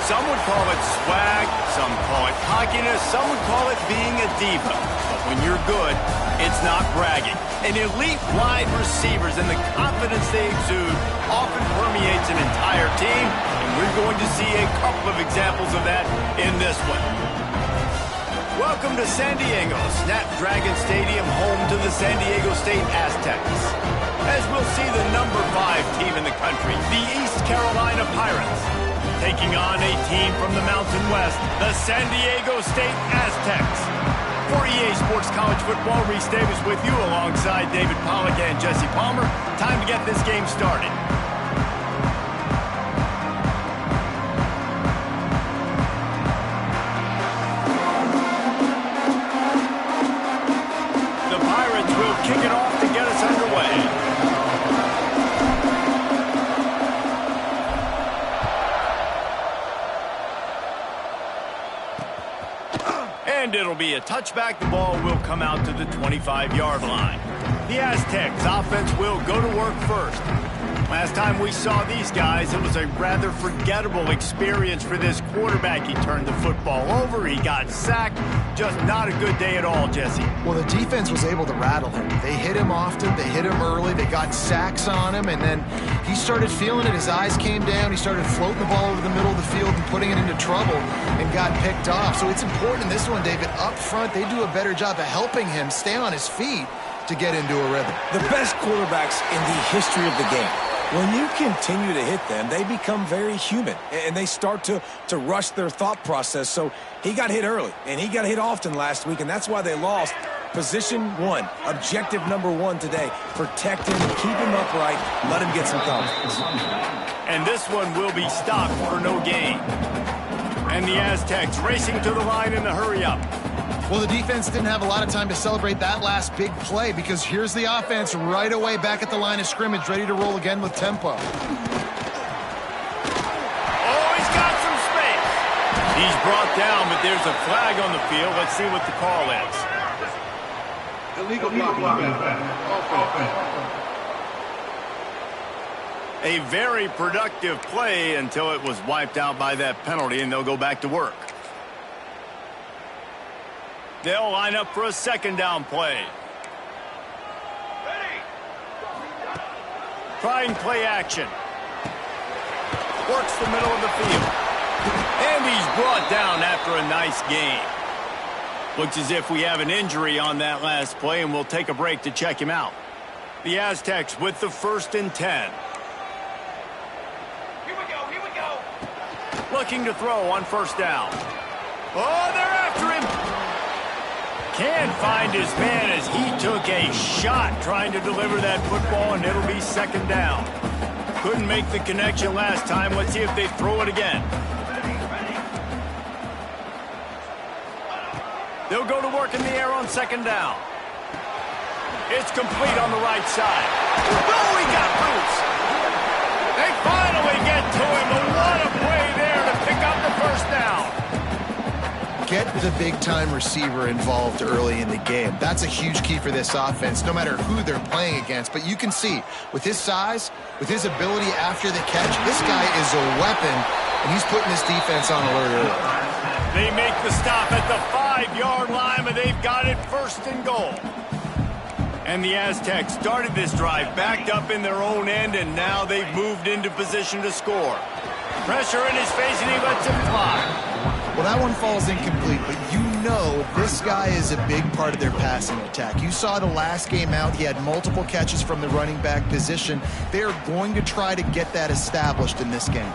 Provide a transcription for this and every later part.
Some would call it swag, some call it cockiness, some would call it being a diva. But when you're good, it's not bragging. An elite wide receivers and the confidence they exude often permeates an entire team, and we're going to see a couple of examples of that in this one. Welcome to San Diego, Snapdragon Stadium, home to the San Diego State Aztecs. As we'll see the number 5 team in the country, the East Carolina Pirates, taking on a team from the Mountain West, the San Diego State Aztecs. For EA Sports College Football, Reese Davis with you alongside David Pollack and Jesse Palmer. Time to get this game started. The Pirates will kick it off to get us underway. And it'll be a touchback. The ball will come out to the 25-yard line. The Aztecs offense will go to work first. Last time we saw these guys, it was a rather forgettable experience for this quarterback. He turned the football over, he got sacked. Just not a good day at all, Jesse. Well, the defense was able to rattle him. They hit him often, they hit him early, they got sacks on him, and then he started feeling it. His eyes came down, he started floating the ball over the middle of the field and putting it into trouble and got picked off. So it's important in this one, David, up front, they do a better job of helping him stay on his feet to get into a rhythm. The best quarterbacks in the history of the game, when you continue to hit them, they become very human, and they start to rush their thought process. So he got hit early, and he got hit often last week, and that's why they lost. Position 1, objective number 1 today, protect him, keep him upright, let him get some confidence. And this one will be stopped for no gain. And the Aztecs racing to the line in the hurry-up. Well, the defense didn't have a lot of time to celebrate that last big play because here's the offense right away back at the line of scrimmage, ready to roll again with tempo. Oh, he's got some space. He's brought down, but there's a flag on the field. Let's see what the call is. Illegal blocking. Offense. A very productive play until it was wiped out by that penalty, and they'll go back to work. They'll line up for a second down play. Ready. Trying play action. Works the middle of the field. And he's brought down after a nice gain. Looks as if we have an injury on that last play, and we'll take a break to check him out. The Aztecs with the 1st and 10. Here we go. Looking to throw on 1st down. Oh, they're after him. Can't find his man as he took a shot trying to deliver that football, and it'll be 2nd down. Couldn't make the connection last time. Let's see if they throw it again. They'll go to work in the air on 2nd down. It's complete on the right side. Oh, he got loose. They finally get to him, but what a play there to pick up the 1st down. Get the big-time receiver involved early in the game. That's a huge key for this offense, no matter who they're playing against. But you can see, with his size, with his ability after the catch, this guy is a weapon, and he's putting this defense on alert early. They make the stop at the 5-yard line, but they've got it 1st and goal. And the Aztecs started this drive backed up in their own end, and now they've moved into position to score. Pressure in his face, and he lets him fly. Well, that one falls incomplete, but you know this guy is a big part of their passing attack. You saw the last game out. He had multiple catches from the running back position. They're going to try to get that established in this game.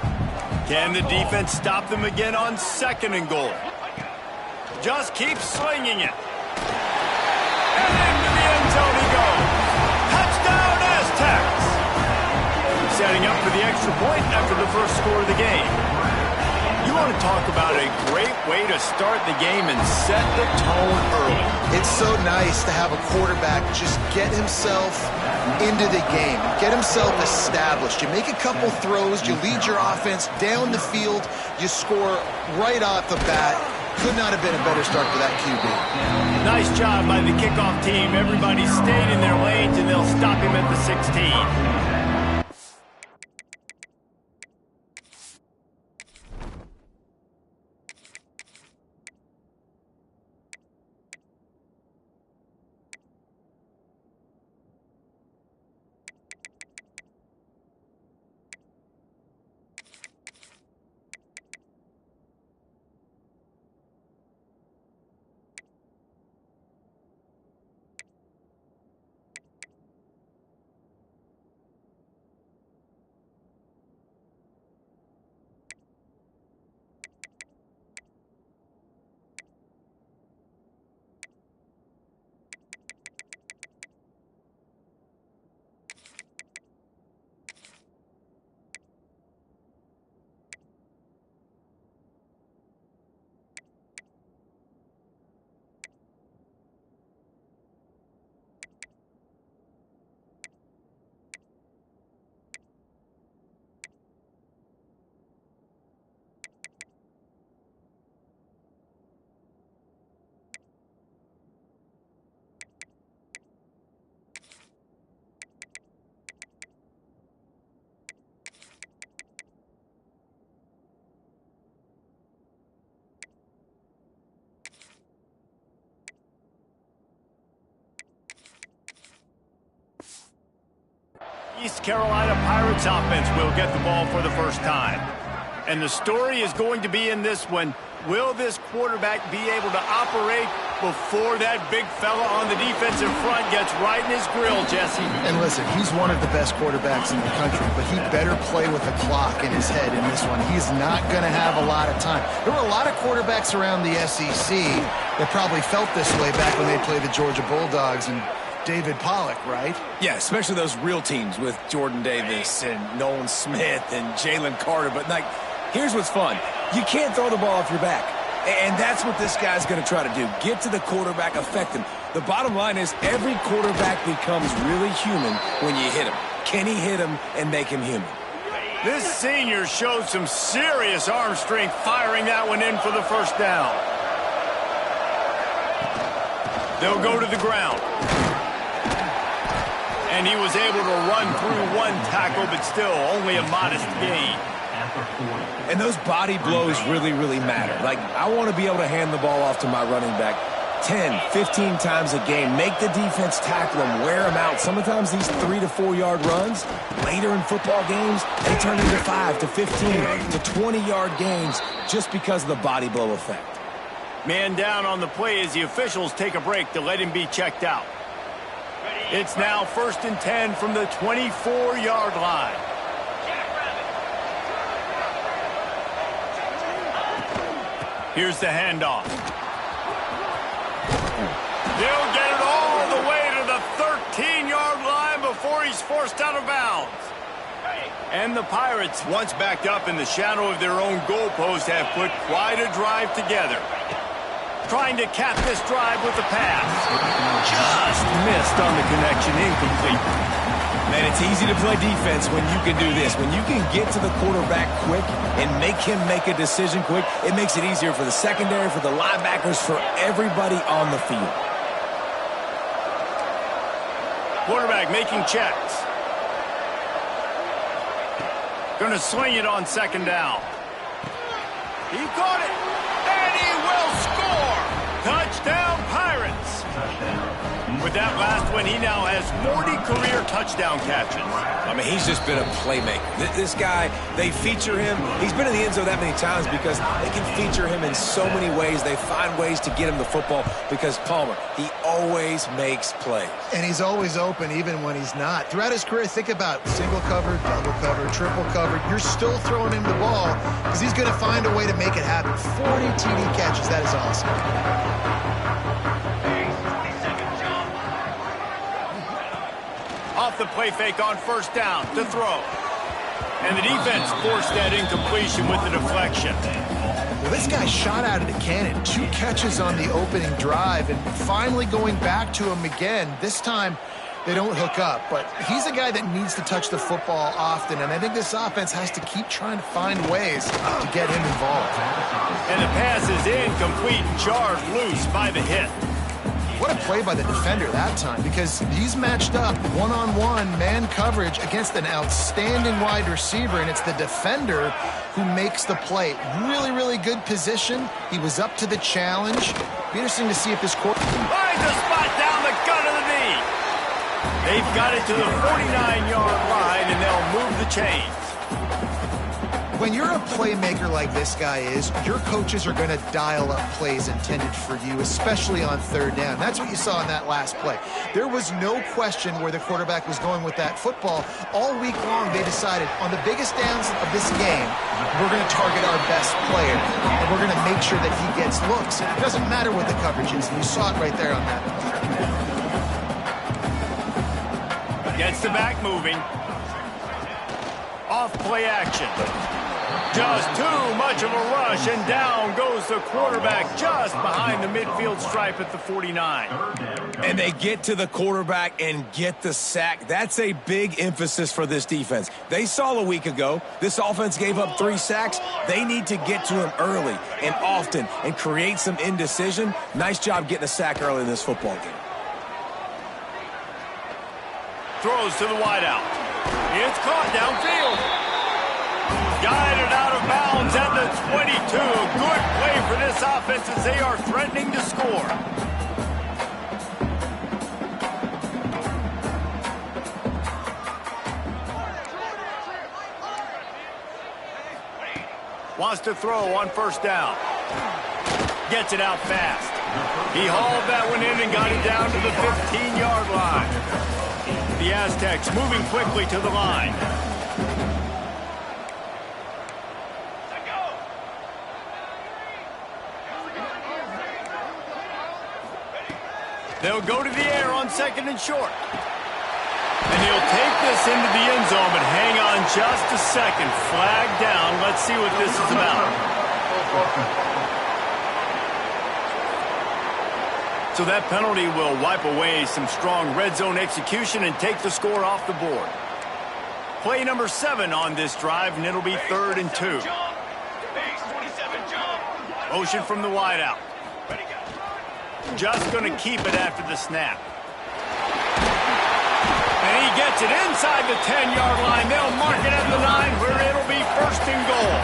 Can the defense stop them again on 2nd and goal? Just keep slinging it. And into the end zone he goes. Touchdown, Aztecs! Setting up for the extra point after the first score of the game. You want to talk about a great way to start the game and set the tone early. It's so nice to have a quarterback just get himself into the game, get himself established. You make a couple throws, you lead your offense down the field, you score right off the bat. Could not have been a better start for that QB. Nice job by the kickoff team. Everybody stayed in their lanes, and they'll stop him at the 16. East Carolina Pirates offense will get the ball for the first time. And the story is going to be in this one. Will this quarterback be able to operate before that big fella on the defensive front gets right in his grill, Jesse? And listen, he's one of the best quarterbacks in the country, but he better play with the clock in his head in this one. He's not going to have a lot of time. There were a lot of quarterbacks around the SEC that probably felt this way back when they played the Georgia Bulldogs and David Pollock, right? Yeah, especially those real teams with Jordan Davis and Nolan Smith and Jalen Carter. But, like, here's what's fun. You can't throw the ball off your back. And that's what this guy's going to try to do. Get to the quarterback, affect him. The bottom line is every quarterback becomes really human when you hit him. Can he hit him and make him human? This senior showed some serious arm strength firing that one in for the first down. They'll go to the ground. And he was able to run through one tackle, but still only a modest gain. And those body blows really, really matter. Like, I want to be able to hand the ball off to my running back 10, 15 times a game. Make the defense tackle them, wear them out. Sometimes these 3 to 4 yard runs, later in football games, they turn into 5 to 15 to 20-yard gains just because of the body blow effect. Man down on the play as the officials take a break to let him be checked out. It's now 1st and 10 from the 24-yard line. Here's the handoff. They'll get it all the way to the 13-yard line before he's forced out of bounds. And the Pirates, once backed up in the shadow of their own goalpost, have put quite a drive together. Trying to cap this drive with the pass. Just missed on the connection, incomplete. Man, it's easy to play defense when you can do this. When you can get to the quarterback quick and make him make a decision quick, it makes it easier for the secondary, for the linebackers, for everybody on the field. Quarterback making checks. Going to sling it on 2nd down. He caught it, and he will score. Touchdown, Pirates. With that last one, he now has 40 career touchdown catches. I mean, he's just been a playmaker. This guy, they feature him. He's been in the end zone that many times because they can feature him in so many ways. They find ways to get him the football because Palmer, he always makes plays. And he's always open even when he's not. Throughout his career, think about single cover, double cover, triple cover. You're still throwing him the ball because he's going to find a way to make it happen. 40 TD catches. That is awesome. Off the play fake on 1st down to throw. And the defense forced that incompletion with the deflection. Well, this guy shot out of the cannon. 2 catches on the opening drive, and finally going back to him again. This time, they don't hook up, but he's a guy that needs to touch the football often, and I think this offense has to keep trying to find ways to get him involved. And the pass is incomplete, charged loose by the hit. What a play by the defender that time, because he's matched up one-on-one man coverage against an outstanding wide receiver, and it's the defender who makes the play. Really, really good position. He was up to the challenge. Be interesting to see if this court finds a spot down the gut of the knee. They've got it to the 49-yard line, and they'll move the chains. When you're a playmaker like this guy is, your coaches are going to dial up plays intended for you, especially on 3rd down. That's what you saw in that last play. There was no question where the quarterback was going with that football. All week long, they decided on the biggest downs of this game, we're going to target our best player, and we're going to make sure that he gets looks. It doesn't matter what the coverage is. You saw it right there on that play. Gets the back moving. Off play action. Just too much of a rush, and down goes the quarterback just behind the midfield stripe at the 49. And they get to the quarterback and get the sack. That's a big emphasis for this defense. They saw a week ago, this offense gave up 3 sacks. They need to get to him early and often and create some indecision. Nice job getting a sack early in this football game. Throws to the wideout. It's caught downfield. Guided out of bounds at the 22. Good play for this offense as they are threatening to score. Wants to throw on first down. Gets it out fast. He hauled that one in and got it down to the 15-yard line. The Aztecs moving quickly to the line. They'll go to the air on second and short. And he'll take this into the end zone, but hang on just a second. Flag down. Let's see what this is about. So that penalty will wipe away some strong red zone execution and take the score off the board. Play number 7 on this drive, and it'll be 3rd and 2. Motion from the wideout. Just going to keep it after the snap. And he gets it inside the 10-yard line. They'll mark it at the 9 where it'll be 1st and goal.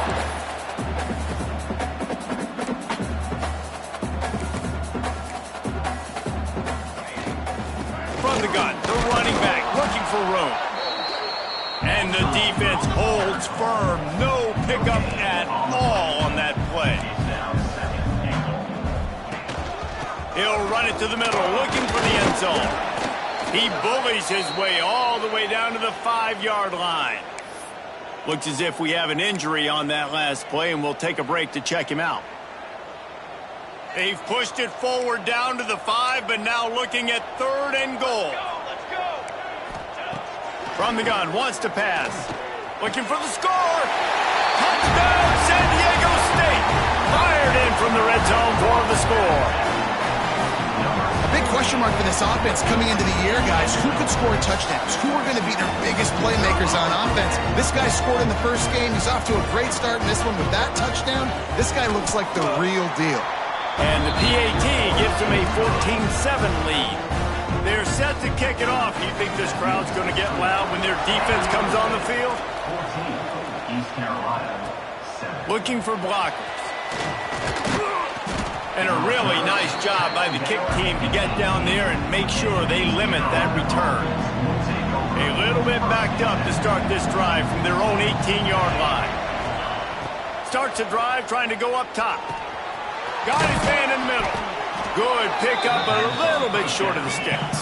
From the gun, the running back looking for room. And the defense holds firm. No pickup at all on that play. He'll run it to the middle, looking for the end zone. He bullies his way all the way down to the 5-yard line. Looks as if we have an injury on that last play, and we'll take a break to check him out. They've pushed it forward down to the 5, but now looking at 3rd and goal. From the gun, wants to pass. Looking for the score. Touchdown, San Diego State. Fired in from the red zone for the score. A big question mark for this offense coming into the year, guys. Who could score touchdowns? Who are going to be their biggest playmakers on offense? This guy scored in the first game. He's off to a great start in this one with that touchdown. This guy looks like the real deal. And the PAT gives them a 14-7 lead. They're set to kick it off. Do you think this crowd's going to get loud when their defense comes on the field? 14, East Carolina, 7. Looking for blockers. And a really nice job by the kick team to get down there and make sure they limit that return. A little bit backed up to start this drive from their own 18-yard line. Starts a drive trying to go up top. Got his man in the middle. Good pickup, a little bit short of the sticks.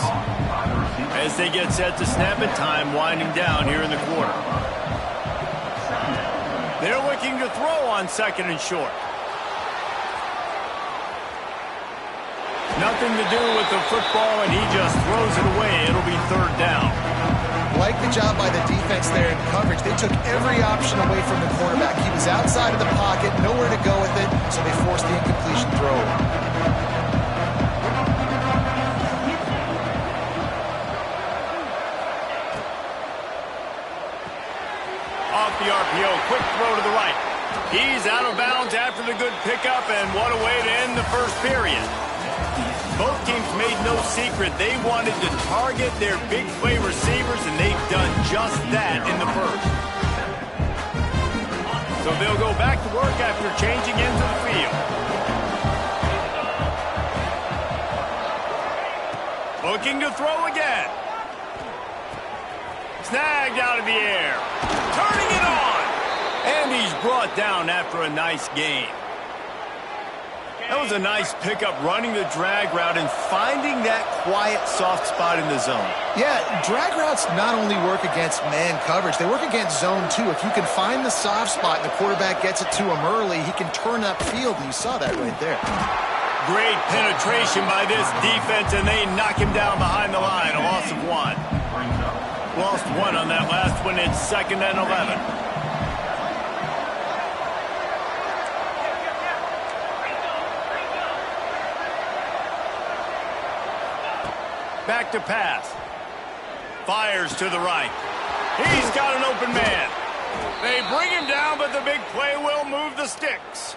As they get set to snap it, time winding down here in the quarter. They're looking to throw on second and short. Nothing to do with the football, and he just throws it away. It'll be 3rd down. Like the job by the defense there in coverage. They took every option away from the quarterback. He was outside of the pocket, nowhere to go with it, so they forced the incompletion throw. Off the RPO, quick throw to the right. He's out of bounds after the good pickup, and what a way to end the first period. Both teams made no secret they wanted to target their big play receivers, and they've done just that in the first. So they'll go back to work after changing into the field. Looking to throw again. Snagged out of the air. Turning it on. And he's brought down after a nice gain. That was a nice pickup, running the drag route and finding that quiet, soft spot in the zone. Yeah, drag routes not only work against man coverage, they work against zone too. If you can find the soft spot and the quarterback gets it to him early, he can turn up field, and you saw that right there. Great penetration by this defense, and they knock him down behind the line. A loss of 1. Lost 1 on that last one. It's 2nd and 11. Back to pass. Fires to the right. He's got an open man. They bring him down, but the big play will move the sticks.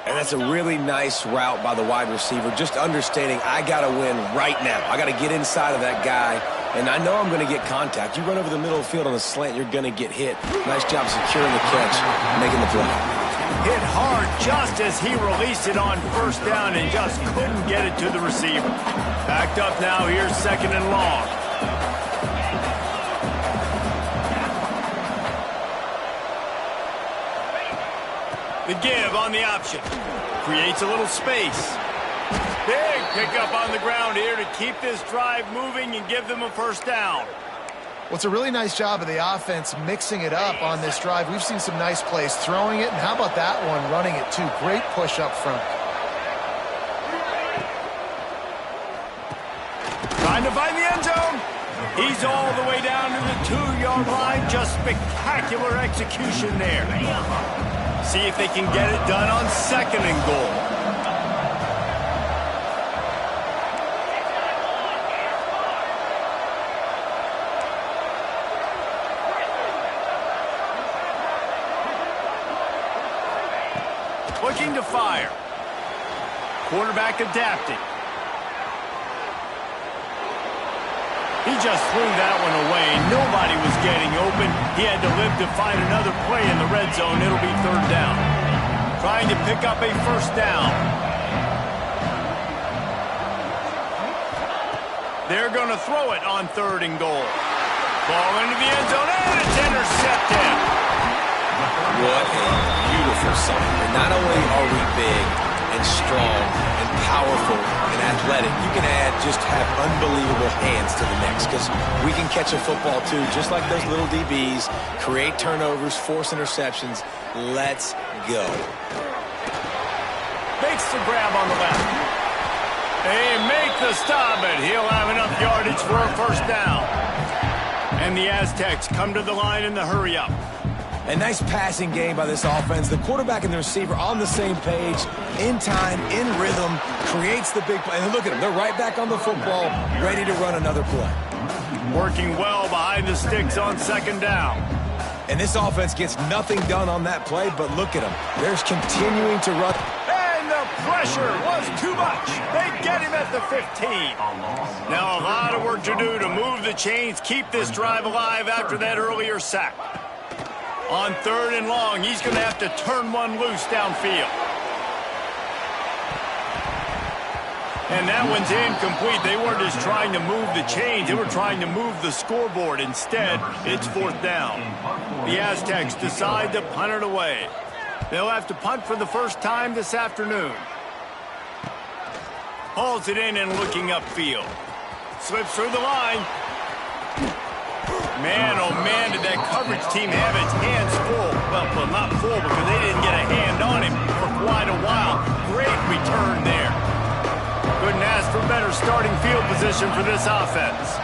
And that's a really nice route by the wide receiver, just understanding I got to win right now. I got to get inside of that guy, and I know I'm going to get contact. You run over the middle of the field on a slant, you're going to get hit. Nice job securing the catch, making the play. Hit hard just as he released it on first down and just couldn't get it to the receiver. Backed up now, here's 2nd and long. The give on the option. Creates a little space. Big pickup on the ground here to keep this drive moving and give them a first down. Well, it's a really nice job of the offense mixing it up on this drive. We've seen some nice plays throwing it, and how about that one running it too? Great push up front. Trying to find the end zone. He's all the way down to the 2-yard line. Just spectacular execution there. See if they can get it done on 2nd and goal. Looking to fire. Quarterback adapting. He just threw that one away. Nobody was getting open. He had to live to find another play in the red zone. It'll be 3rd down. Trying to pick up a first down. They're going to throw it on 3rd and goal. Ball into the end zone, and it's intercepted. What a beautiful sight. And not only are we big and strong and powerful and athletic, you can just have unbelievable hands to the mix, because we can catch a football too, just like those little DBs, create turnovers, force interceptions. Let's go. Makes the grab on the left. They make the stop, but he'll have enough yardage for a first down. And the Aztecs come to the line in the hurry up. A nice passing game by this offense. The quarterback and the receiver on the same page, in time, in rhythm, creates the big play. And look at them. They're right back on the football, ready to run another play. Working well behind the sticks on 2nd down. And this offense gets nothing done on that play, but look at them. They're continuing to run. And the pressure was too much. They get him at the 15. Now a lot of work to do to move the chains, keep this drive alive after that earlier sack. On 3rd and long, he's going to have to turn one loose downfield. And that one's incomplete. They weren't just trying to move the chains. They were trying to move the scoreboard. Instead, it's 4th down. The Aztecs decide to punt it away. They'll have to punt for the first time this afternoon. Hauls it in and looking upfield. Slips through the line. Man, oh man, did that coverage team have its hands full. Well, not full because they didn't get a hand on him for quite a while. Great return there. Couldn't ask for better starting field position for this offense.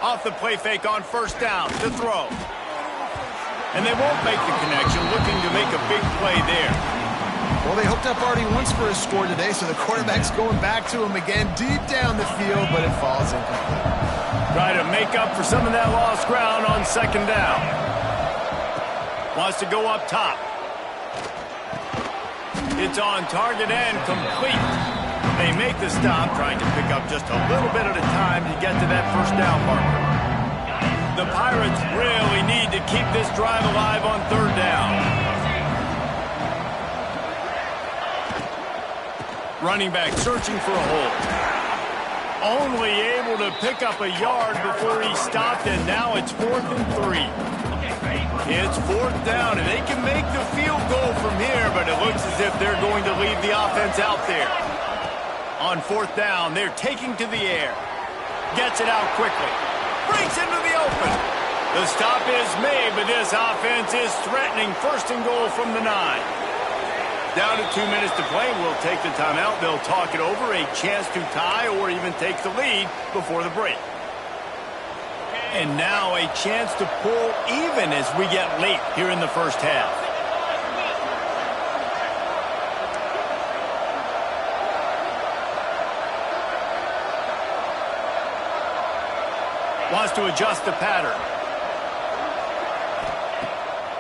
Off the play fake on 1st down to throw. And they won't make the connection, looking to make a big play there. Well, they hooked up already once for a score today, so the quarterback's going back to him again deep down the field, but it falls incomplete. Try to make up for some of that lost ground on 2nd down. Wants to go up top. It's on target and complete. They make the stop, trying to pick up just a little bit at a time to get to that first down marker. The Pirates really need to keep this drive alive on 3rd down. Running back searching for a hole. Only able to pick up a yard before he stopped, and now it's 4th and 3. It's 4th down, and they can make the field goal from here, but it looks as if they're going to leave the offense out there. On 4th down, they're taking to the air. Gets it out quickly. Breaks into the open. The stop is made, but this offense is threatening 1st and goal from the 9. Down to 2 minutes to play. We'll take the timeout. They'll talk it over. A chance to tie or even take the lead before the break. And now a chance to pull even as we get late here in the first half. Wants to adjust the pattern.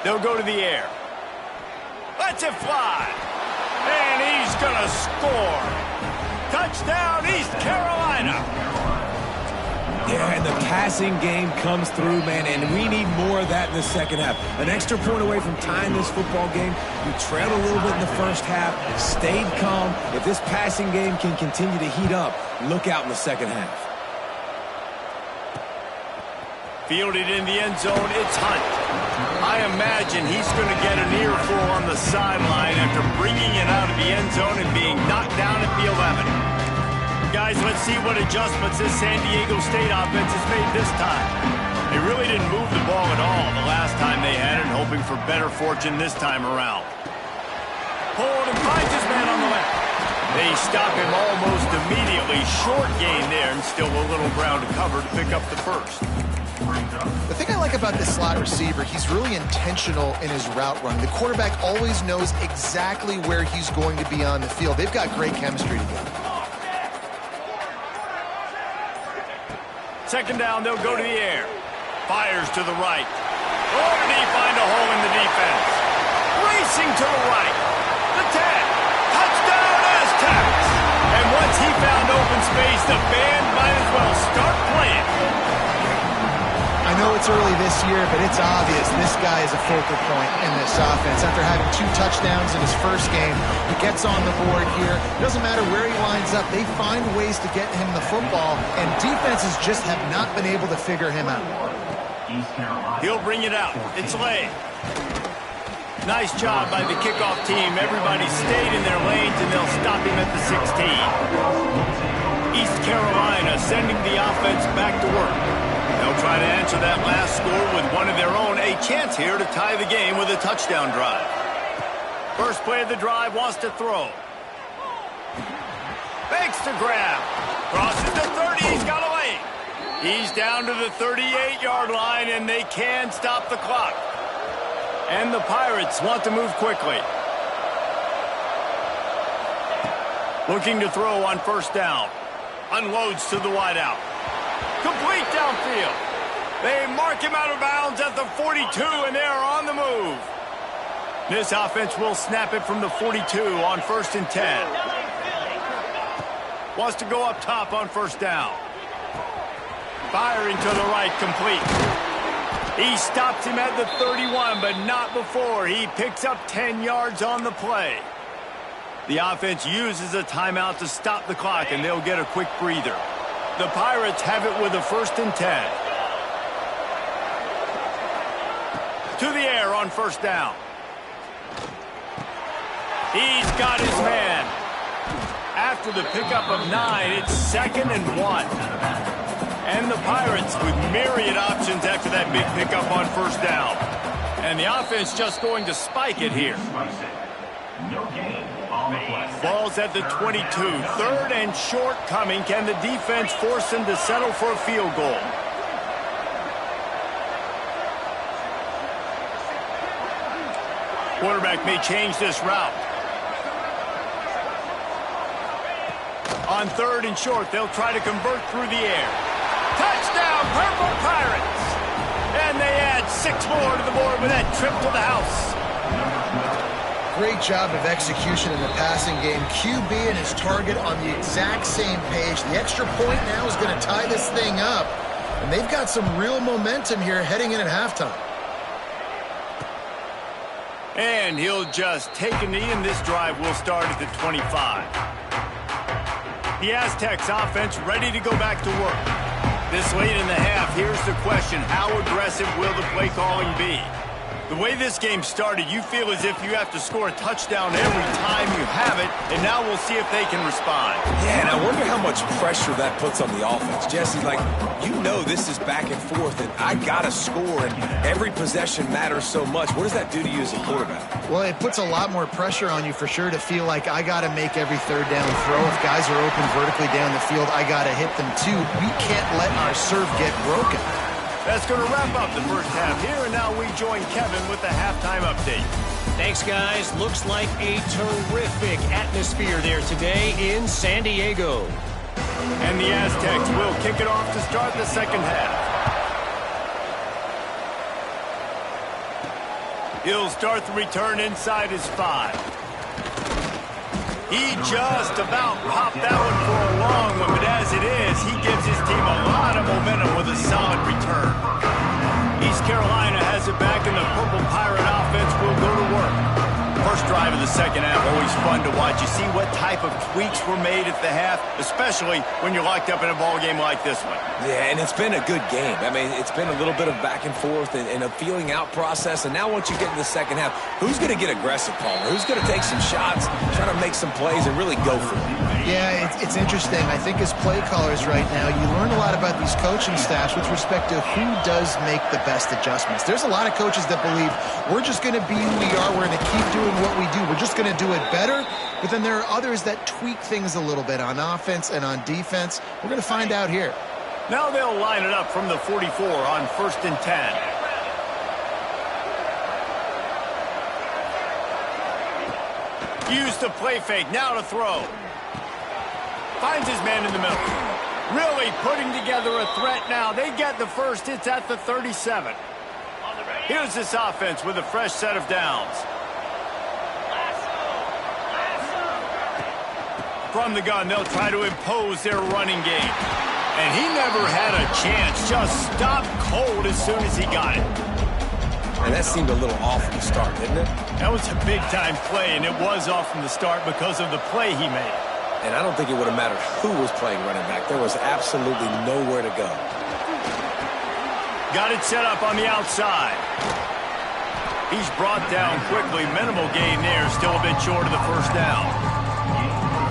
They'll go to the air. Lets it fly. And he's going to score. Touchdown, East Carolina. Yeah, and the passing game comes through, man, and we need more of that in the second half. An extra point away from tying this football game. We trailed a little bit in the first half, stayed calm. If this passing game can continue to heat up, look out in the second half. Fielded in the end zone, it's Hunt. I am imagine he's going to get an earful on the sideline after bringing it out of the end zone and being knocked down at the 11. Guys, let's see what adjustments this San Diego State offense has made this time. They really didn't move the ball at all the last time they had it, hoping for better fortune this time around. Hold and finds his man on the left. They stop him almost immediately. Short gain there, and still a little ground to cover to pick up the first. The thing I like about this slot receiver, he's really intentional in his route run. The quarterback always knows exactly where he's going to be on the field. They've got great chemistry together. Second down, they'll go to the air. Fires to the right. Oh, did he find a hole in the defense? Racing to the right. The 10. Touchdown, Aztecs! And once he found open space, the band might as well start playing. I know it's early this year, but it's obvious this guy is a focal point in this offense. After having 2 touchdowns in his first game, he gets on the board here. It doesn't matter where he lines up. They find ways to get him the football, and defenses just have not been able to figure him out. He'll bring it out. It's late. Nice job by the kickoff team. Everybody stayed in their lanes, and they'll stop him at the 16. East Carolina sending the offense back to work. They'll try to answer that last score with one of their own. A chance here to tie the game with a touchdown drive. First play of the drive, wants to throw. Fakes to grab. Crosses the 30. He's got a lane. He's down to the 38-yard line, and they can stop the clock. And the Pirates want to move quickly. Looking to throw on first down. Unloads to the wideout. Complete downfield. They mark him out of bounds at the 42, and they're on the move. This offense will snap it from the 42 on 1st and 10. Wants to go up top on first down. Firing to the right, complete. He stops him at the 31, but not before. He picks up 10 yards on the play. The offense uses a timeout to stop the clock, and they'll get a quick breather. The Pirates have it with a 1st and 10. To the air on first down. He's got his man. After the pickup of 9, it's 2nd and 1. And the Pirates with myriad options after that big pickup on first down. And the offense just going to spike it here. No gain on the play. Ball's at the 22. 3rd and short coming. Can the defense force them to settle for a field goal? Quarterback may change this route. On 3rd and short, they'll try to convert through the air. Touchdown, Purple Pirates! And they add 6 more to the board with that trip to the house. Great job of execution in the passing game. QB and his target on the exact same page. The extra point now is going to tie this thing up. And they've got some real momentum here heading in at halftime. And he'll just take a knee, and this drive will start at the 25. The Aztecs offense ready to go back to work. This late in the half, here's the question. How aggressive will the play calling be? The way this game started, you feel as if you have to score a touchdown every time you have it, and now we'll see if they can respond. Yeah, and I wonder how much pressure that puts on the offense. Jesse, like, you know this is back and forth, and I got to score, and every possession matters so much. What does that do to you as a quarterback? Well, it puts a lot more pressure on you for sure to feel like I got to make every 3rd down throw. If guys are open vertically down the field, I got to hit them too. We can't let our serve get broken. That's going to wrap up the first half here, and now we join Kevin with the halftime update. Thanks, guys. Looks like a terrific atmosphere there today in San Diego. And the Aztecs will kick it off to start the second half. He'll start the return inside his 5. He just about popped that one for a long one, but as it is, he gives his team a lot of momentum with a solid return. East Carolina has it back, and the Purple Pirate offense will go to work. First drive of the second half always fun to watch. You see what type of tweaks were made at the half, especially when you're locked up in a ball game like this one. Yeah, and it's been a good game. I mean, it's been a little bit of back and forth and a feeling out process. And now once you get in the second half, who's going to get aggressive, Palmer? Who's going to take some shots, try to make some plays, and really go for it? Yeah, it's interesting. I think as play callers right now, you learn a lot about these coaching staffs with respect to who does make the best adjustments. There's a lot of coaches that believe we're just going to be who we are. We're going to keep doing what we do. We're just going to do it better. But then there are others that tweak things a little bit on offense and on defense. We're going to find out here. Now they'll line it up from the 44 on 1st and 10. Use the play fake. Now to throw. Finds his man in the middle. Really putting together a threat now. They get the first. It's at the 37. Here's this offense with a fresh set of downs. From the gun, they'll try to impose their running game. And he never had a chance. Just stopped cold as soon as he got it. And that seemed a little off from the start, didn't it? That was a big-time play, and it was off from the start because of the play he made. And I don't think it would have mattered who was playing running back. There was absolutely nowhere to go. Got it set up on the outside. He's brought down quickly. Minimal gain there. Still a bit short of the first down.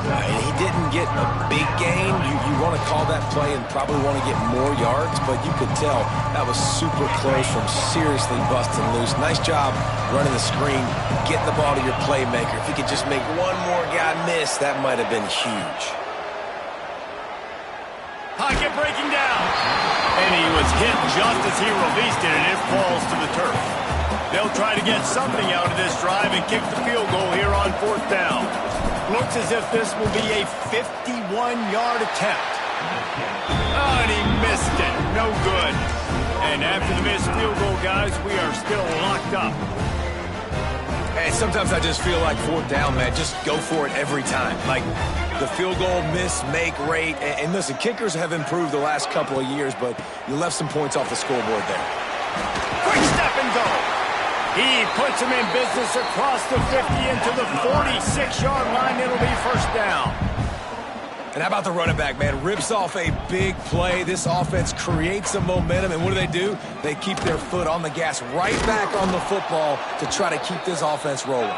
He didn't get a big gain. You want to call that play and probably want to get more yards, but you could tell that was super close from seriously busting loose. Nice job running the screen, getting the ball to your playmaker. If he could just make one more guy miss, that might have been huge. Pocket breaking down. And he was hit just as he released it, and it falls to the turf. They'll try to get something out of this drive and kick the field goal here on 4th down. Looks as if this will be a 51-yard attempt. Oh, and he missed it. No good. And after the missed field goal, guys, we are still locked up. And sometimes I just feel like 4th down, man, just go for it every time. Like the field goal miss-make rate. And listen, kickers have improved the last couple of years, but you left some points off the scoreboard there. Quick step and go. He puts him in business across the 50 into the 46-yard line. It'll be first down. And how about the running back, man? Rips off a big play. This offense creates some momentum, and what do? They keep their foot on the gas right back on the football to try to keep this offense rolling.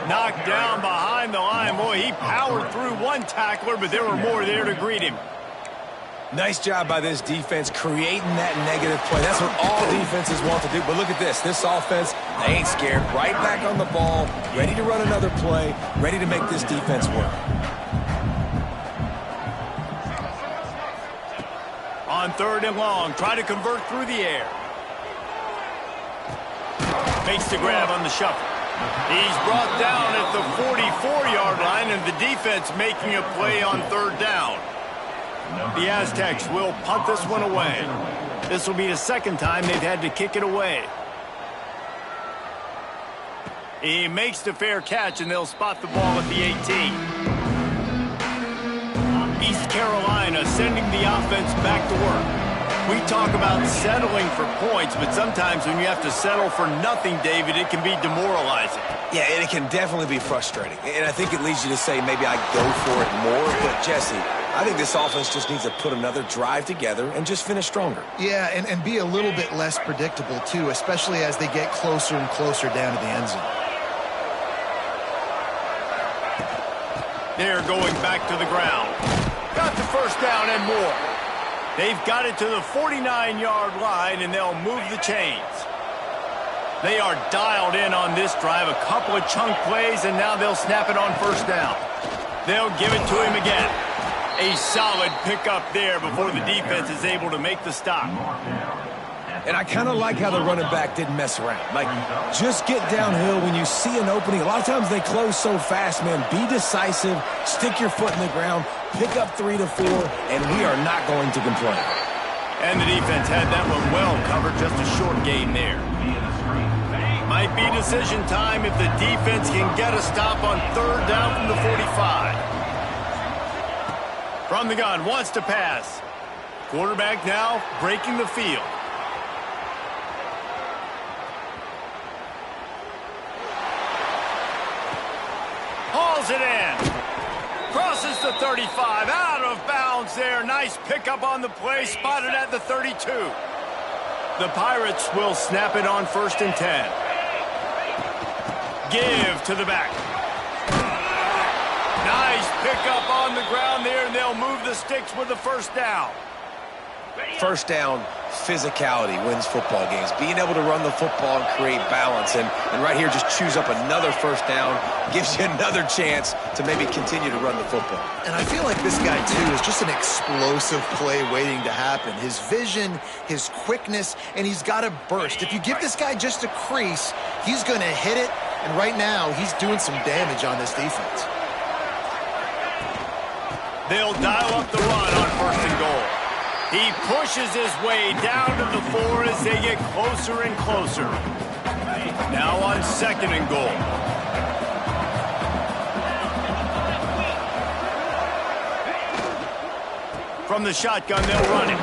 Knocked down behind the line. Boy, he powered through one tackler, but there were more there to greet him. Nice job by this defense creating that negative play. That's what all defenses want to do. But look at this. This offense, they ain't scared. Right back on the ball, ready to run another play, ready to make this defense work. On 3rd and long, try to convert through the air. Makes the grab on the shuffle. He's brought down at the 44-yard line, and the defense making a play on 3rd down. The Aztecs will punt this one away. This will be the second time they've had to kick it away. He makes the fair catch, and they'll spot the ball at the 18. East Carolina sending the offense back to work. We talk about settling for points, but sometimes when you have to settle for nothing, David, it can be demoralizing. Yeah, and it can definitely be frustrating. And I think it leads you to say maybe I go for it more. But, Jesse, I think this offense just needs to put another drive together and just finish stronger. Yeah, and be a little bit less predictable, too, especially as they get closer and closer down to the end zone. They're going back to the ground. Got the first down and more. They've got it to the 49-yard line, and they'll move the chains. They are dialed in on this drive. A couple of chunk plays, and now they'll snap it on first down. They'll give it to him again. A solid pickup there before the defense is able to make the stop. And I kind of like how the running back didn't mess around. Like, just get downhill when you see an opening. A lot of times they close so fast, man. Be decisive, stick your foot in the ground, pick up 3 to 4, and we are not going to complain. And the defense had that one well covered, just a short gain there. Might be decision time if the defense can get a stop on 3rd down from the 45. From the gun, wants to pass. Quarterback now breaking the field. Hauls it in. Crosses the 35. Out of bounds there. Nice pickup on the play. Spotted at the 32. The Pirates will snap it on 1st and 10. Give to the back. Nice pickup on the ground there, and they'll move the sticks with the 1st down. First down, physicality wins football games. Being able to run the football and create balance. And right here, just choose up another 1st down. Gives you another chance to maybe continue to run the football. And I feel like this guy, too, is just an explosive play waiting to happen. His vision, his quickness, and he's got a burst. If you give this guy just a crease, he's going to hit it. And right now, he's doing some damage on this defense. They'll dial up the run on 1st and goal. He pushes his way down to the 4 as they get closer and closer. Now on 2nd and goal. From the shotgun, they'll run it.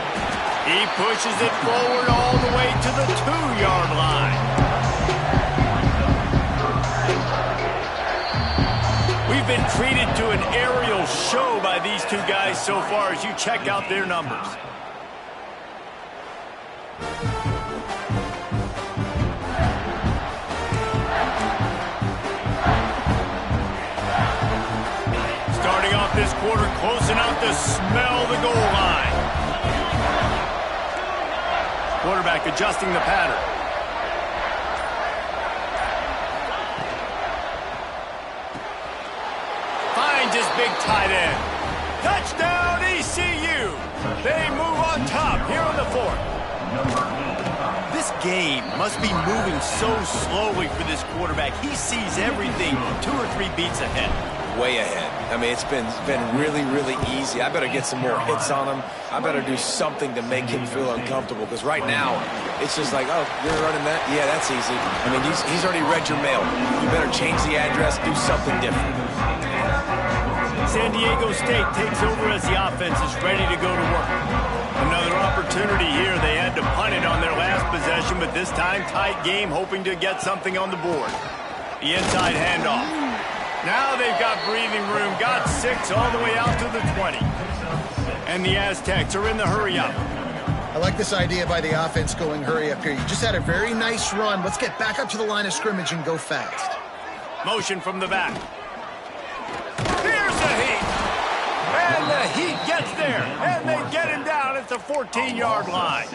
He pushes it forward all the way to the 2-yard line. We've been treated to an aerial show by these two guys so far as you check out their numbers. Starting off this quarter close enough to smell the goal line. Quarterback adjusting the pattern. Finds his big tight end. Touchdown ECU. They move on top here on the 4th. This game must be moving so slowly for this quarterback. He sees everything 2 or 3 beats ahead. Way ahead. I mean, it's been really, really easy. I better get some more hits on him. I better do something to make him feel uncomfortable, because right now, it's just like, oh, you're running that? Yeah, that's easy. I mean, he's already read your mail. You better change the address, do something different. San Diego State takes over as the offense is ready to go to work. Another opportunity here. They had to punt it on their last possession, but this time tight game, hoping to get something on the board. The inside handoff. Now they've got breathing room, got 6 all the way out to the 20. And the Aztecs are in the hurry-up. I like this idea by the offense going hurry up here. You just had a very nice run. Let's get back up to the line of scrimmage and go fast. Motion from the back. Here's the heat. And the heat gets there. And they get him down at the 14-yard line.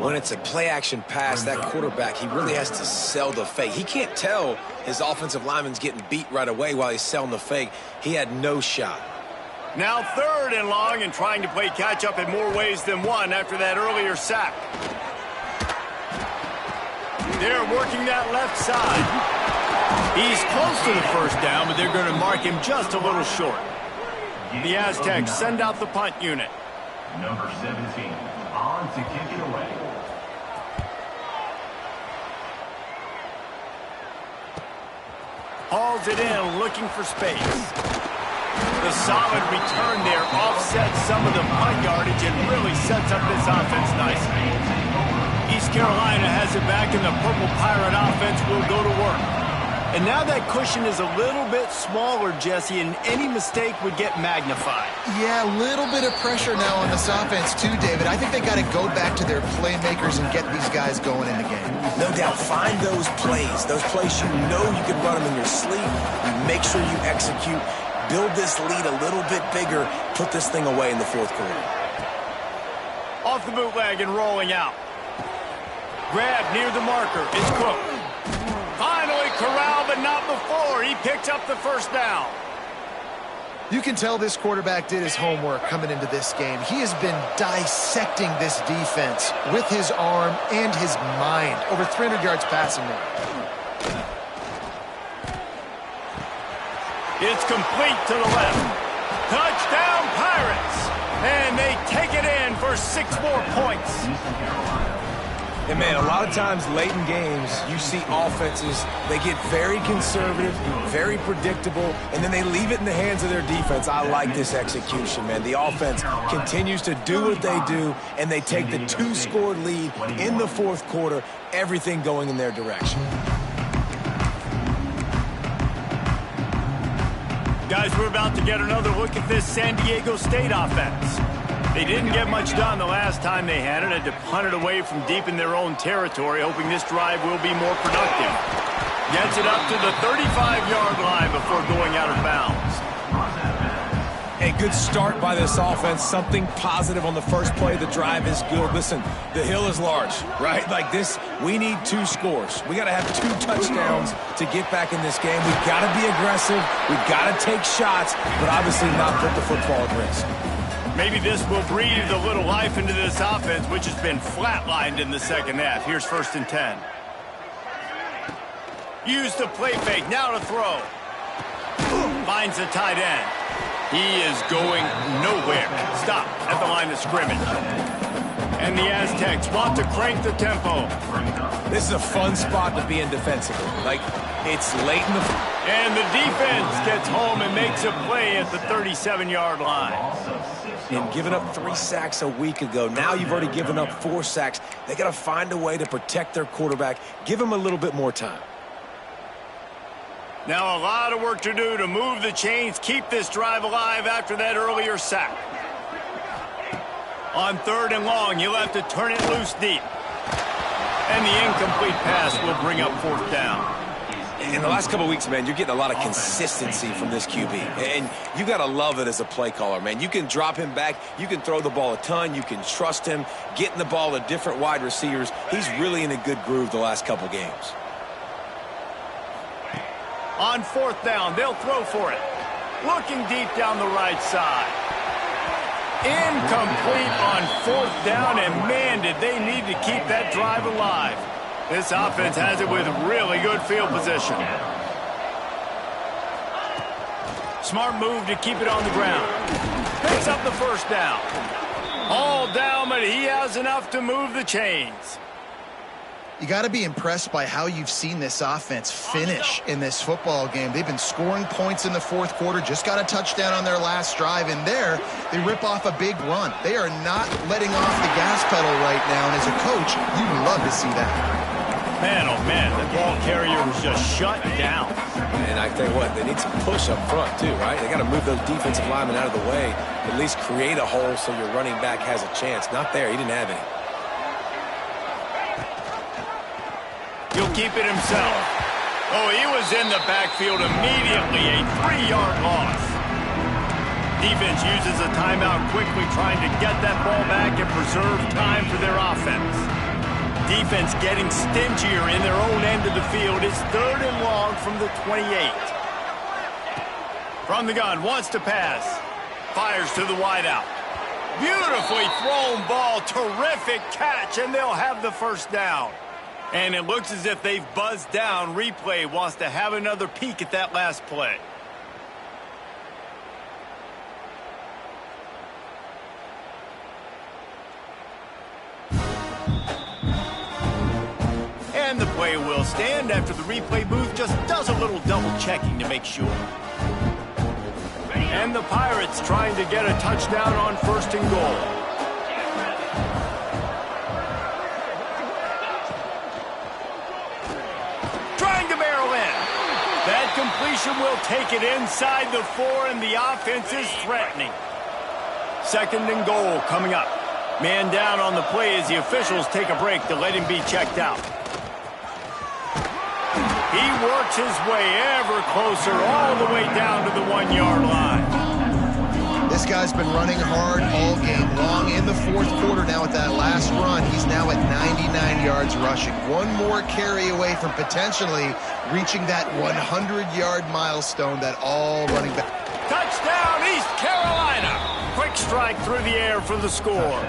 When it's a play-action pass, that quarterback, he really has to sell the fake. He can't tell his offensive lineman's getting beat right away while he's selling the fake. He had no shot. Now 3rd and long, and trying to play catch-up in more ways than one after that earlier sack. They're working that left side. He's close to the 1st down, but they're going to mark him just a little short. The Aztecs send out the punt unit. Number 17, on to kick it away. Hauls it in, looking for space. The solid return there offsets some of the punt yardage and really sets up this offense nicely. East Carolina has it back, and the Purple Pirate offense will go to work. And now that cushion is a little bit smaller, Jesse, and any mistake would get magnified. Yeah, a little bit of pressure now on this offense too, David. I think they got to go back to their playmakers and get these guys going in the game. No doubt, find those plays you know you can run them in your sleep. You make sure you execute, build this lead a little bit bigger, put this thing away in the 4th quarter. Off the bootleg and rolling out. Grab near the marker. It's Cook. Finally corralled, but not before. He picks up the 1st down. You can tell this quarterback did his homework coming into this game. He has been dissecting this defense with his arm and his mind. Over 300 yards passing now. It's complete to the left. Touchdown, Pirates! And they take it in for 6 more points. And, man, a lot of times late in games, you see offenses, they get very conservative, very predictable, and then they leave it in the hands of their defense. I like this execution, man. The offense continues to do what they do, and they take the 2-score lead in the 4th quarter, everything going in their direction. Guys, we're about to get another look at this San Diego State offense. They didn't get much done the last time they had it. Had to punt it away from deep in their own territory, hoping this drive will be more productive. Gets it up to the 35-yard line before going out of bounds. A good start by this offense. Something positive on the first play. The drive is good. Listen, the hill is large, right? Like this, we need 2 scores. We got to have 2 touchdowns to get back in this game. We've got to be aggressive. We've got to take shots, but obviously not put the football at risk. Maybe this will breathe a little life into this offense, which has been flatlined in the second half. Here's 1st and 10. Use the play fake. Now to throw. Finds the tight end. He is going nowhere. Stop at the line of scrimmage. And the Aztecs want to crank the tempo. This is a fun spot to be in defensively. Like, it's late in the... And the defense gets home and makes a play at the 37-yard line. And giving up 3 sacks a week ago. Now you've already given up 4 sacks. They got to find a way to protect their quarterback. Give him a little bit more time. Now a lot of work to do to move the chains, keep this drive alive after that earlier sack. On 3rd and long, he'll have to turn it loose deep. And the incomplete pass will bring up 4th down. In the last couple of weeks, man, you're getting a lot of consistency from this QB. And you got to love it as a play caller, man. You can drop him back. You can throw the ball a ton. You can trust him. Getting the ball to different wide receivers. He's really in a good groove the last couple games. On 4th down, they'll throw for it. Looking deep down the right side. Incomplete on 4th down, and man, did they need to keep that drive alive. This offense has it with really good field position. Smart move to keep it on the ground. Picks up the 1st down. All down, but he has enough to move the chains. You got to be impressed by how you've seen this offense finish in this football game. They've been scoring points in the 4th quarter, just got a touchdown on their last drive, and there they rip off a big run. They are not letting off the gas pedal right now, and as a coach, you love to see that. Man, oh man, the ball carrier was just shut down. And I tell you what, they need some push up front too, right? They got to move those defensive linemen out of the way, at least create a hole so your running back has a chance. Not there, he didn't have any. He'll keep it himself. Oh, he was in the backfield immediately. A 3-yard loss. Defense uses a timeout quickly, trying to get that ball back and preserve time for their offense. Defense getting stingier in their own end of the field. It's 3rd and long from the 28. From the gun, wants to pass. Fires to the wideout. Beautifully thrown ball. Terrific catch, and they'll have the 1st down. And it looks as if they've buzzed down. Replay wants to have another peek at that last play. And the play will stand after the replay booth just does a little double checking to make sure. And the Pirates trying to get a touchdown on 1st and goal. That completion will take it inside the 4, and the offense is threatening. 2nd and goal coming up. Man down on the play as the officials take a break to let him be checked out. He works his way ever closer all the way down to the 1-yard line. This guy's been running hard all game long in the 4th quarter. Now at that last run, he's now at 99 yards rushing. One more carry away from potentially reaching that 100-yard milestone that all running back. Touchdown, East Carolina. Quick strike through the air for the score.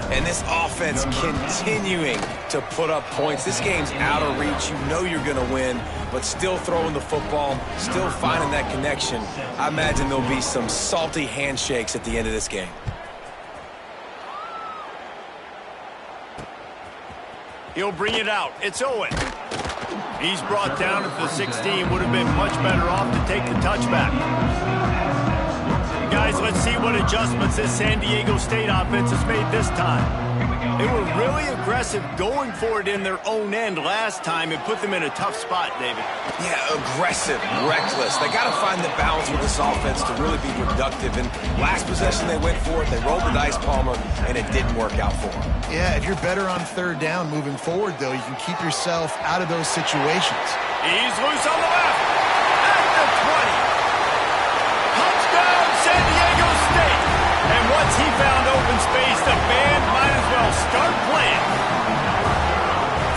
And this offense continuing to put up points. This game's out of reach. You know you're going to win, but still throwing the football, still finding that connection. I imagine there'll be some salty handshakes at the end of this game. He'll bring it out. It's Owen. He's brought down at the 16. Would have been much better off to take the touchback. Guys, let's see what adjustments this San Diego State offense has made this time. They were really aggressive going for it in their own end last time and put them in a tough spot, David. Yeah, aggressive, reckless. They got to find the balance with this offense to really be productive. And last possession they went for it, they rolled the dice, Palmer, and it didn't work out for them. Yeah, if you're better on third down moving forward, though, you can keep yourself out of those situations. He's loose on the left. At the 20. Touchdown, San Diego State. And once he found open space, the band might as well start playing.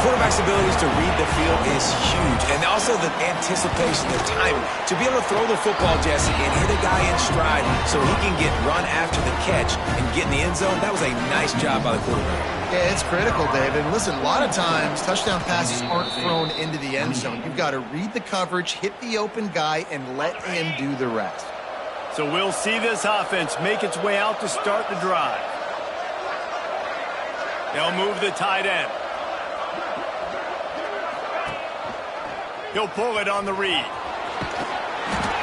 Quarterback's abilities to read the field is huge, and also the anticipation, the timing. To be able to throw the football, Jesse, and hit a guy in stride so he can get run after the catch and get in the end zone, that was a nice job by the quarterback. Yeah, it's critical, David. Listen, a lot of times touchdown passes aren't thrown into the end zone. You've got to read the coverage, hit the open guy, and let him do the rest. So we'll see this offense make its way out to start the drive. They'll move the tight end. He'll pull it on the read.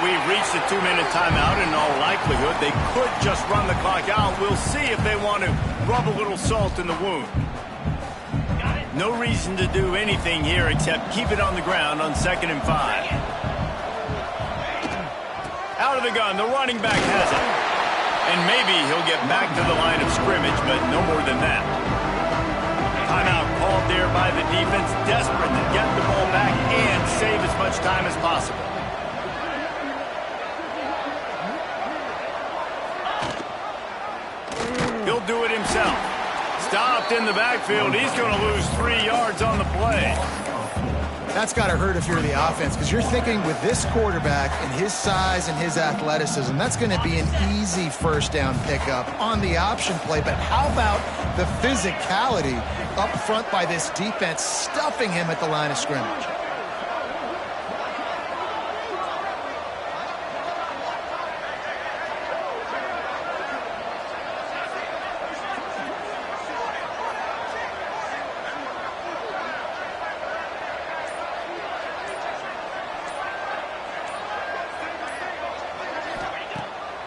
We've reached the 2-minute timeout. In all likelihood, they could just run the clock out. We'll see if they want to rub a little salt in the wound. No reason to do anything here except keep it on the ground on 2nd and 5. Out of the gun, the running back has it. And maybe he'll get back to the line of scrimmage, but no more than that. Timeout called there by the defense, desperate to get the ball back and save as much time as possible. He'll do it himself. Stopped in the backfield. He's going to lose 3 yards on the play. That's got to hurt if you're the offense, because you're thinking with this quarterback and his size and his athleticism, that's going to be an easy first down pickup on the option play. But how about the physicality up front by this defense, stuffing him at the line of scrimmage?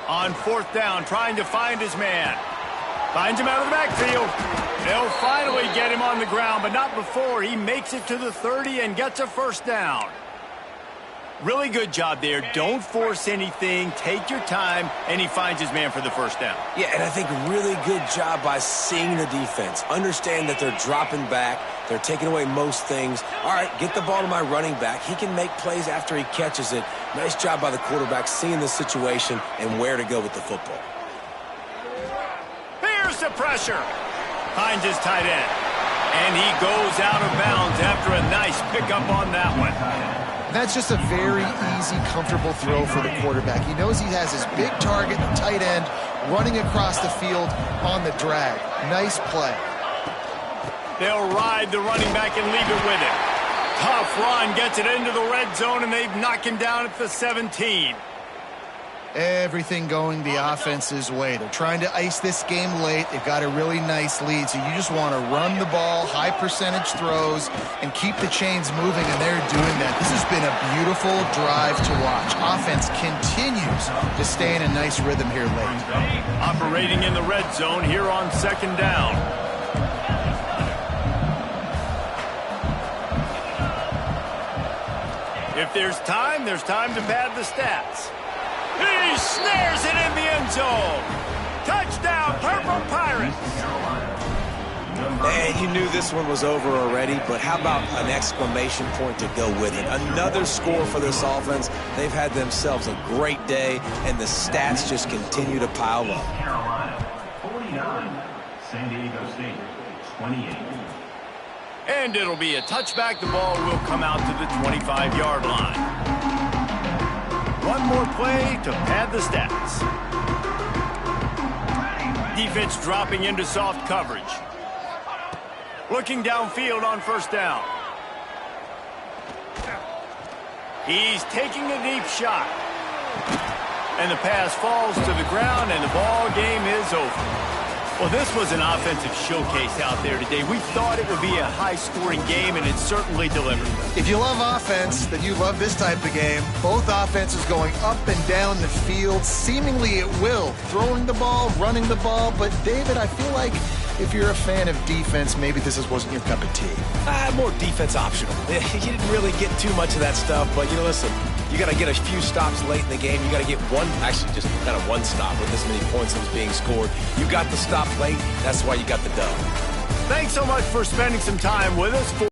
On 4th down, trying to find his man. Finds him out of the backfield. They'll finally get him on the ground, but not before he makes it to the 30 and gets a first down. Really good job there. Don't force anything. Take your time, and he finds his man for the first down. Yeah, and I think really good job by seeing the defense. Understand that they're dropping back. They're taking away most things. All right, get the ball to my running back. He can make plays after he catches it. Nice job by the quarterback seeing the situation and where to go with the football. Here's the pressure. Finds his tight end. And he goes out of bounds after a nice pickup on that one. That's just a very easy, comfortable throw for the quarterback. He knows he has his big target, the tight end, running across the field on the drag. Nice play. They'll ride the running back and leave it with him. Tough run, gets it into the red zone, and they've knocked him down at the 17. Everything going the offense's way. They're trying to ice this game late. They've got a really nice lead, so you just want to run the ball, high percentage throws, and keep the chains moving, and they're doing that. This has been a beautiful drive to watch. Offense continues to stay in a nice rhythm here late. Operating in the red zone here on 2nd down. If there's time to pad the stats. He snares it in the end zone. Touchdown, Purple Pirates. And you knew this one was over already, but how about an exclamation point to go with it? Another score for this offense. They've had themselves a great day, and the stats just continue to pile up. Carolina, 49. San Diego State, 28. And it'll be a touchback. The ball will come out to the 25-yard line. One more play to pad the stats. Defense dropping into soft coverage. Looking downfield on 1st down. He's taking a deep shot. And the pass falls to the ground, and the ball game is over. Well, this was an offensive showcase out there today. We thought it would be a high-scoring game, and it certainly delivered. If you love offense, then you love this type of game. Both offenses going up and down the field, seemingly at will. Throwing the ball, running the ball. But, David, I feel like if you're a fan of defense, maybe this wasn't your cup of tea. More defense optional. You didn't really get too much of that stuff, but, listen, you got to get a few stops late in the game. You got to get just kind of one stop with this many points that was being scored. You got the stop late. That's why you got the dub. Thanks so much for spending some time with us.